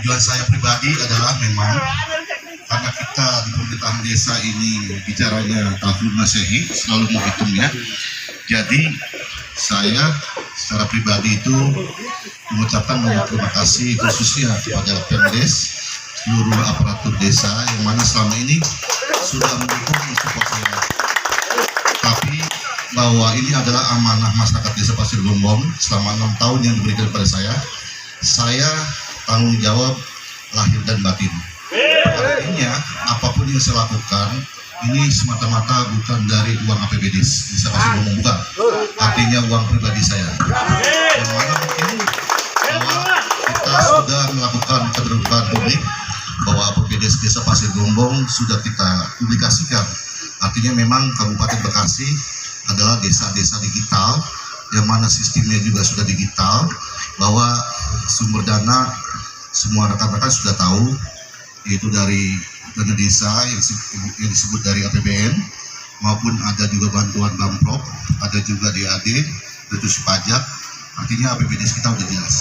tujuan saya pribadi adalah memang karena kita di pemerintahan desa ini bicaranya tahun Masehi, selalu menghitung ya. Jadi saya secara pribadi itu mengucapkan banyak terima kasih khususnya kepada Pemdes, seluruh aparatur desa yang mana selama ini sudah mendukung support saya. Tapi bahwa ini adalah amanah masyarakat desa Pasir Gombong selama 6 tahun yang diberikan kepada saya tanggung jawab lahir dan batin. Artinya apapun yang saya lakukan ini semata-mata bukan dari uang APBD desa Pasir Gombong, bukan. Artinya uang pribadi saya. Yang mana mungkin bahwa kita sudah melakukan keterbukaan publik bahwa APBD desa Pasir Gombong sudah kita publikasikan. Artinya memang Kabupaten Bekasi adalah desa-desa digital yang mana sistemnya juga sudah digital, bahwa sumber dana semua rekan-rekan sudah tahu, yaitu dari dana desa yang disebut dari APBN, maupun ada juga bantuan Pemprov, ada juga DAD, restitusi pajak. Artinya APBD kita sudah jelas.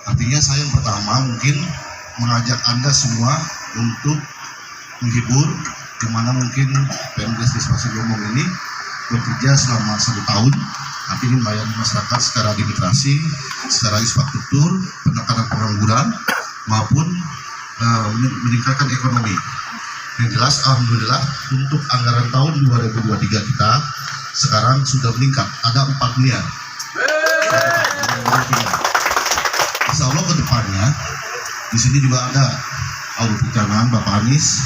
Artinya saya yang pertama mungkin mengajak Anda semua untuk menghibur, kemana mungkin Pemdes Desa Pasir Gombong ini bekerja selama 1 tahun, artinya melayani masyarakat secara administrasi, secara infrastruktur, penekanan pengangguran, maupun meningkatkan ekonomi. Yang jelas, alhamdulillah untuk anggaran tahun 2023 kita sekarang sudah meningkat, ada 4 miliar. Insya Allah ke depannya di sini juga ada audit perencanaan Bapak Anies,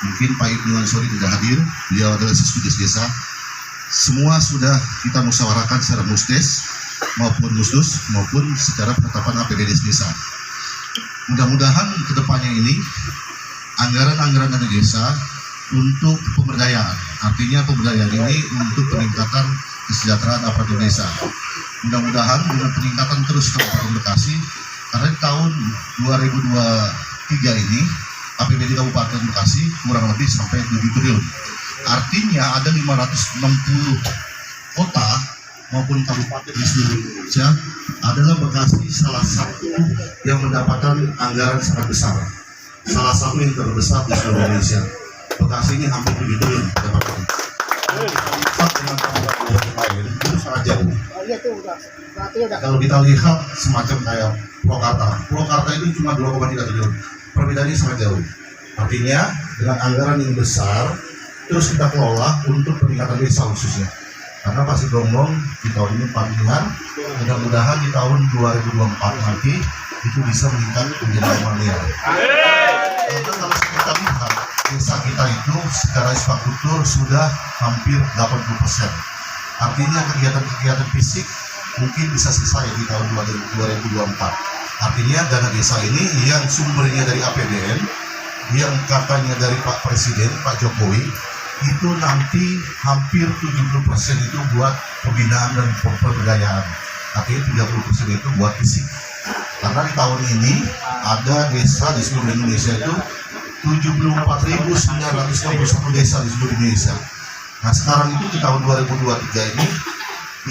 mungkin Pak Ibnu Ansori tidak hadir, beliau adalah sesudes desa. Semua sudah kita musyawarahkan secara musdes maupun musdus maupun secara penetapan APBD desa. Mudah-mudahan kedepannya ini anggaran-anggaran dana desa untuk pemberdayaan, artinya pemberdayaan ini untuk peningkatan kesejahteraan aparatur desa. Mudah-mudahan dengan peningkatan terus Kabupaten Bekasi, karena di tahun 2023 ini APBD Kabupaten Bekasi kurang lebih sampai 7 triliun. Artinya ada 560 kota maupun kabupaten di seluruh Indonesia, adalah Bekasi salah satu yang mendapatkan anggaran sangat besar. Salah satu yang terbesar di seluruh Indonesia. Bekasi ini hampir 7 triliun mendapatkan. Dengan kabupaten lain itu sangat jauh. Kalau kita lihat semacam kayak Purwakarta itu cuma 2,3 triliun. Perbedaannya sangat jauh. Artinya dengan anggaran yang besar terus kita kelola untuk peningkatan desa khususnya. Karena Pasir Gombong di tahun ini 4 miliar, mudah-mudahan di tahun 2024 nanti itu bisa meningkat menjadi 5 miliar. Karena kalau kita lihat desa kita itu secara infrastruktur sudah hampir 80%. Artinya kegiatan-kegiatan fisik mungkin bisa selesai di tahun 2024. Artinya dana desa ini yang sumbernya dari APBN, yang katanya dari Pak Presiden, Pak Jokowi, itu nanti hampir 70% itu buat pembinaan dan pemberdayaan. Artinya 30% itu buat fisik. Karena di tahun ini ada desa di seluruh Indonesia itu 74.961 desa di seluruh Indonesia. Nah sekarang itu di tahun 2023 ini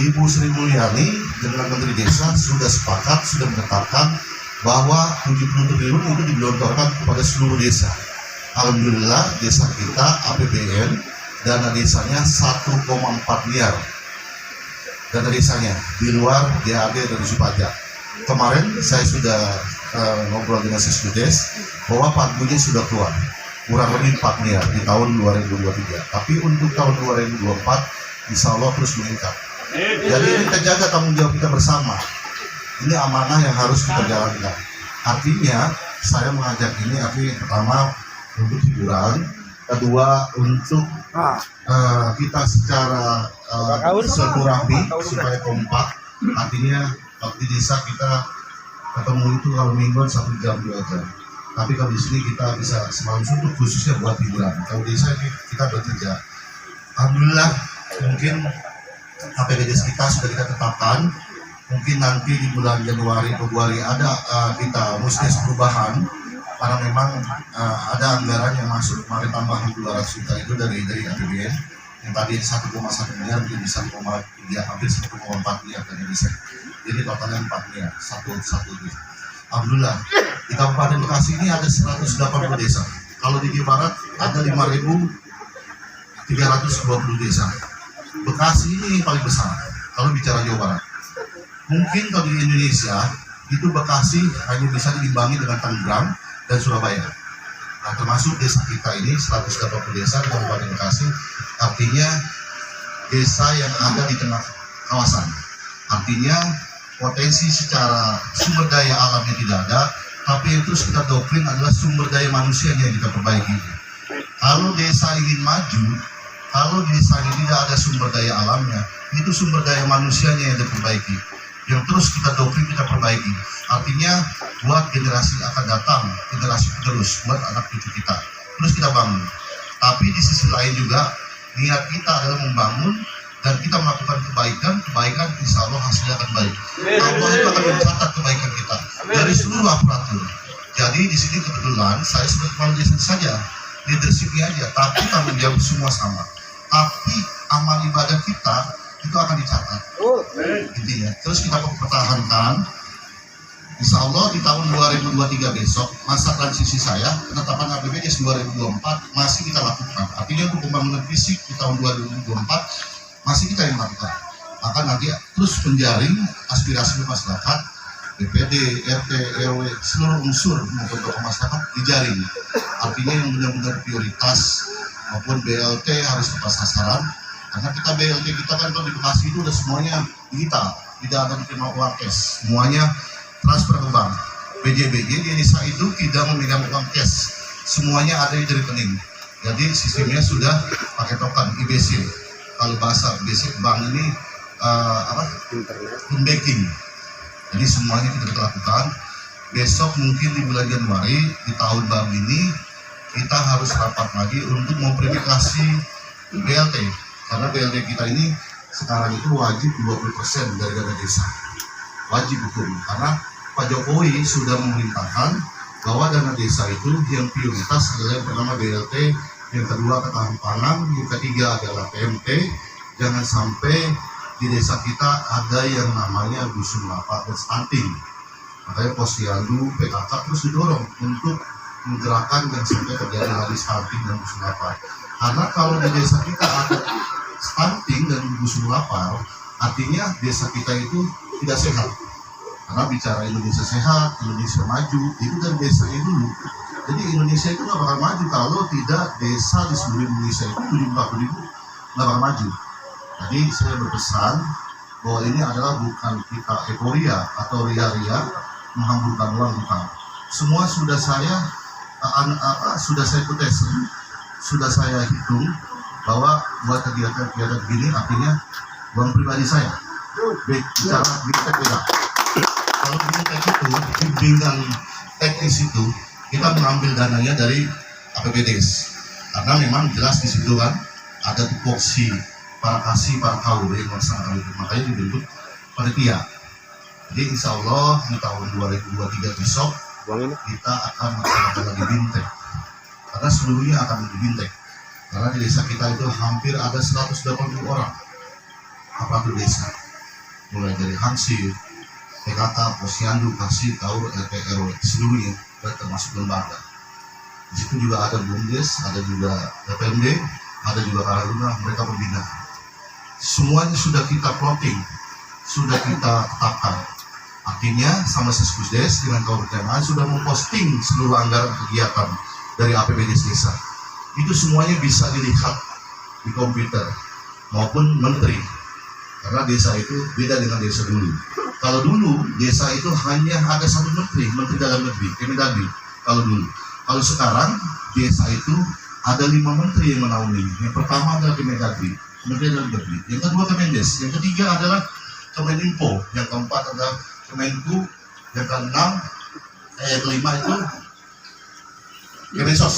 Ibu Sri Mulyani dengan Menteri Desa sudah sepakat, sudah menetapkan bahwa 70 triliun itu digelontorkan kepada seluruh desa. Alhamdulillah desa kita APBN dana desanya 1,4 miliar dana desanya di luar DAD dan restitusi pajak. Kemarin saya sudah ngobrol dengan Seskudes bahwa pagunya sudah keluar kurang lebih 4 miliar di tahun 2023. Tapi untuk tahun 2024 insya Allah terus meningkat. Jadi ini kita jaga tanggung jawab kita bersama. Ini amanah yang harus kita jalankan. Artinya saya mengajak ini artinya pertama untuk hiburan, kedua untuk kita secara silaturahmi supaya kompak. Artinya kalau di desa kita ketemu itu kalau mingguan 1 jam 2 jam. Tapi kalau di sini kita bisa semalam suntuk khususnya buat hiburan. Kalau di desa kita bekerja. Alhamdulillah mungkin APBD kita sudah kita tetapkan. Mungkin nanti di bulan Januari Februari ada kita musdes perubahan karena memang ada anggaran yang masuk kemarin tambahan 200 juta itu dari APBN yang tadi 1,1 miliar menjadi 1,3 hampir 1,4 miliar dari desa. Jadi totalnya 4 miliar satu. Alhamdulillah, di Kabupaten Bekasi ini ada 180 desa. Kalau di Jawa Barat ada 5.320 desa. Bekasi ini yang paling besar kalau bicara Jawa Barat. Mungkin kalau di Indonesia itu Bekasi hanya bisa diimbangi dengan Tangerang dan Surabaya. Nah, termasuk desa kita ini 180 desa di Kabupaten Bekasi, artinya desa yang ada di tengah kawasan. Artinya potensi secara sumber daya alamnya tidak ada, tapi yang terus kita doktrin adalah sumber daya manusianya yang kita perbaiki. Kalau desa ingin maju, kalau desa ini tidak ada sumber daya alamnya, itu sumber daya manusianya yang diperbaiki. Yang terus kita doktrin, kita perbaiki. Artinya buat generasi akan datang, generasi penerus, buat anak cucu kita. Terus kita bangun. Tapi di sisi lain juga niat kita adalah membangun dan kita melakukan kebaikan insya Allah hasilnya akan baik. Allah itu akan mencatat kebaikan kita dari seluruh aparatur. Jadi di sini kebetulan saya sebagai kepala desa saja, leadershipnya aja, tapi tanggung jawab semua sama. Tapi amal ibadah kita itu akan dicatat. Intinya. Terus kita pertahankan. Insya Allah di tahun 2023 besok, masa transisi saya, penetapan APBDes 2024 masih kita lakukan. Artinya untuk pembangunan fisik di tahun 2024 masih kita yang lakukan. Maka nanti terus menjaring aspirasi masyarakat, DPD, RT, RW, seluruh unsur maupun tokoh masyarakat dijaring. Artinya yang benar-benar prioritas maupun BLT harus tepat sasaran. Karena kita BLT kita kan kalau di Bekasi itu udah semuanya digital, tidak ada diterima uang cash, semuanya transfer ke bank. BJBJ di desa itu tidak memegang uang cash, semuanya ada di rekening. Jadi sistemnya sudah pakai token IBC. Kalau bahasa basic bank ini home banking. Jadi semuanya kita lakukan. Besok mungkin di bulan Januari di tahun baru ini kita harus rapat lagi untuk memverifikasi BLT. Karena BLT kita ini sekarang itu wajib 20% dari dana desa. Wajib hukum. Karena Pak Jokowi sudah memerintahkan bahwa dana desa itu yang prioritas adalah yang pertama BLT, yang kedua ketahanan pangan, yang ketiga adalah PMT. Jangan sampai di desa kita ada yang namanya dusun lapar dan stunting. Makanya posyandu, PKK terus didorong untuk menggerakkan dan sampai terjadi lagi stunting dan dusun lapar. Karena kalau di desa kita ada stunting dan dusun lapar, artinya desa kita itu tidak sehat. Karena bicara Indonesia sehat, Indonesia maju, itu dari desanya dulu. Jadi Indonesia itu nggak bakal maju kalau tidak desa di seluruh Indonesia itu 70-40 nggak bakal maju. Jadi saya berpesan bahwa ini adalah bukan kita euforia atau ria-ria menghamburkan uang, bukan. Semua sudah saya kutesen, sudah saya hitung bahwa buat kegiatan-kegiatan begini artinya uang pribadi saya. Bicara bidang beda. Kalau bidang itu, bidang teknis itu kita mengambil dananya dari APBDes. Karena memang jelas di situ kan ada tupoksi para kasih, para kaum yang melaksanakan itu. Makanya dibentuk panitia. Jadi insya Allah di tahun 2023 besok kita akan melaksanakan lagi bintek. Karena seluruhnya akan menjadi bintek. Karena di desa kita itu hampir ada 180 orang aparatur desa. Mulai dari Hansip, PKK, Posyandu, Kasih, Taur, RT, RW, seluruhnya termasuk lembaga. Di situ juga ada BUMDes, ada juga PPMD, ada juga Karaguna, mereka berbina. Semuanya sudah kita plotting, sudah kita tetapkan. Artinya sama Seskusdes dengan Kabupaten sudah memposting seluruh anggaran kegiatan dari APBDes desa. Itu semuanya bisa dilihat di komputer maupun menteri. Karena desa itu beda dengan desa dulu. Kalau dulu desa itu hanya ada satu menteri, Menteri Dalam Negeri, Kemendagri. Kalau dulu, kalau sekarang desa itu ada 5 menteri yang menaungi. Yang pertama adalah Kemendagri, Menteri Dalam Negeri. Yang kedua Kemendes, yang ketiga adalah Kemeninfo, yang keempat adalah Kemenku, yang kelima itu Kemensos,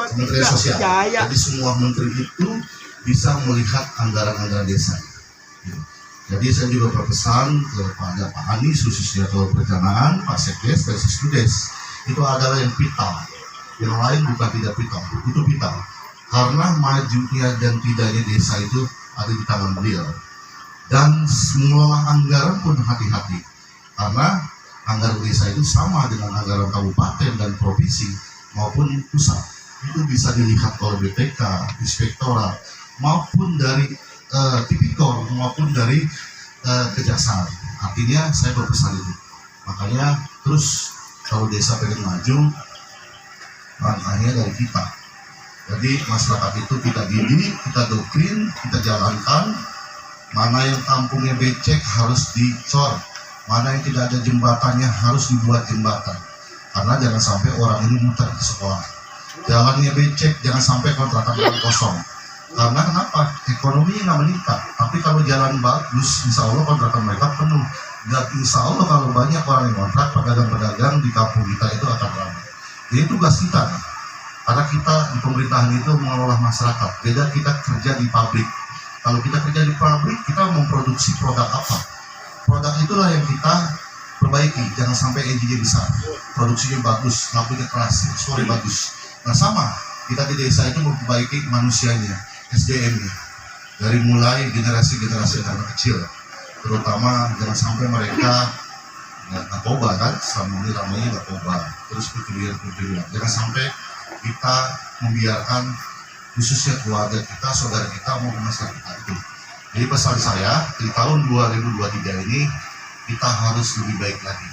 Kementerian Sosial. Jadi semua menteri itu bisa melihat anggaran-anggaran desa. Jadi saya juga berpesan kepada Pak Anies khususnya ke perencanaan, Pak Sekdes, dan Seskudes. Itu adalah yang vital. Yang lain bukan tidak vital, itu vital. Karena majunya dan tidaknya desa itu ada di tangan beliau. Dan mengelola anggaran pun hati-hati. Karena anggaran desa itu sama dengan anggaran kabupaten dan provinsi maupun pusat. Itu bisa dilihat oleh BPK, Inspektorat, maupun dari Tipikor, maupun dari Kejaksaan. Artinya saya berpesan itu. Makanya terus kalau desa pengen maju, langkahnya dari kita. Jadi masyarakat itu kita didik, kita doktrin, kita jalankan. Mana yang kampungnya becek harus dicor, mana yang tidak ada jembatannya harus dibuat jembatan. Karena jangan sampai orang ini muter ke sekolah. Jalannya becek, jangan sampai kontrakan kosong. Karena kenapa? Ekonominya nggak meningkat. Tapi kalau jalan bagus, insya Allah kontrakan mereka penuh. Dan insya Allah kalau banyak orang yang kontrak, pedagang-pedagang di kampung kita itu akan ramai. Jadi tugas kita nih. Karena kita di pemerintahan itu mengelola masyarakat. Beda kita kerja di pabrik. Kalau kita kerja di pabrik, kita memproduksi produk apa? Produk itulah yang kita perbaiki. Jangan sampai engine besar, produksinya bagus, lampunya keras, suara bagus. Nah sama, kita di desa itu memperbaiki manusianya, SDM-nya. Dari mulai generasi-generasi anak kecil, terutama jangan sampai mereka narkoba kan, selama ini ramainya narkoba, terus perjudian. Jangan sampai kita membiarkan khususnya keluarga kita, saudara kita maupun masyarakat kita itu. Jadi pesan saya di tahun 2023 ini kita harus lebih baik lagi.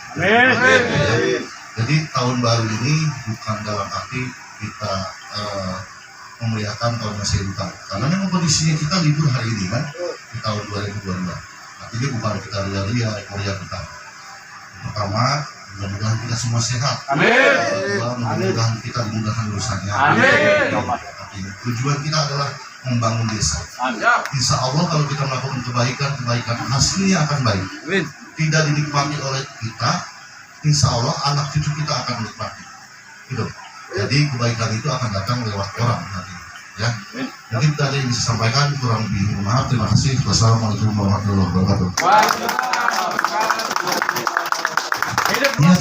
Jadi tahun baru ini bukan dalam arti kita memeriahkan tahun masih luka. Karena memang kondisinya kita libur hari ini kan di tahun 2022. Artinya bukan kita ria-ria euforia kita. Pertama, mudah-mudahan kita semua sehat. Kedua, mudah-mudahan kita dimudahkan urusannya. Tujuan kita adalah membangun desa. Insya Allah kalau kita melakukan kebaikan hasilnya akan baik. Tidak dinikmati oleh kita, insya Allah anak cucu kita akan menikmati. Gitu. Jadi kebaikan itu akan datang lewat orang nanti. Ya. Mungkin tadi yang bisa sampaikan, kurang lebih maaf. Terima kasih. Wassalamualaikum warahmatullahi wabarakatuh. Iya,